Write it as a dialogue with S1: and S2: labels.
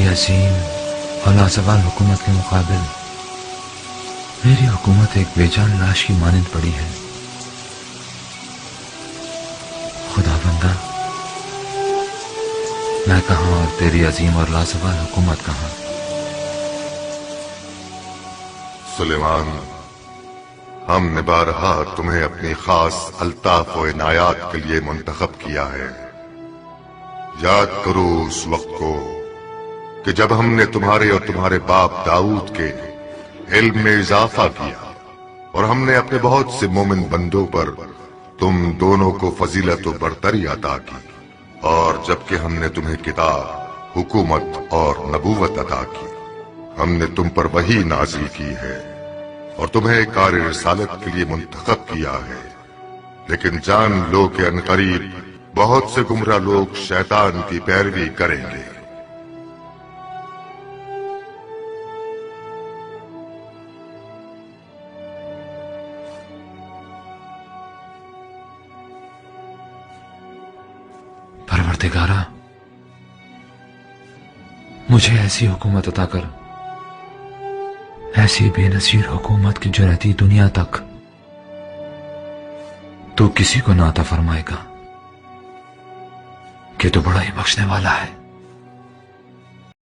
S1: عظیم اور لازوال حکومت کے مقابل میری حکومت ایک بے جان لاش کی مانند پڑی ہے۔ خدا بندہ، میں کہاں اور تیری عظیم اور لازوال حکومت کہاں؟
S2: سلیمان، ہم نے بارہا تمہیں اپنی خاص الطاف و عنایات کے لیے منتخب کیا ہے۔ یاد کرو اس وقت کو کہ جب ہم نے تمہارے اور تمہارے باپ داؤد کے علم میں اضافہ کیا اور ہم نے اپنے بہت سے مومن بندوں پر تم دونوں کو فضیلت و برتری عطا کی، اور جبکہ ہم نے تمہیں کتاب، حکومت اور نبوت عطا کی، ہم نے تم پر وحی نازل کی ہے اور تمہیں کار رسالت کے لیے منتخب کیا ہے۔ لیکن جان لو کہ عنقریب بہت سے گمراہ لوگ شیطان کی پیروی کریں گے۔
S1: پروردگارا، مجھے ایسی حکومت عطا کر، ایسی بے نظیر حکومت کی جو رہتی دنیا تک تو کسی کو نہ عطا فرمائے گا، کہ تو بڑا ہی بخشنے والا ہے۔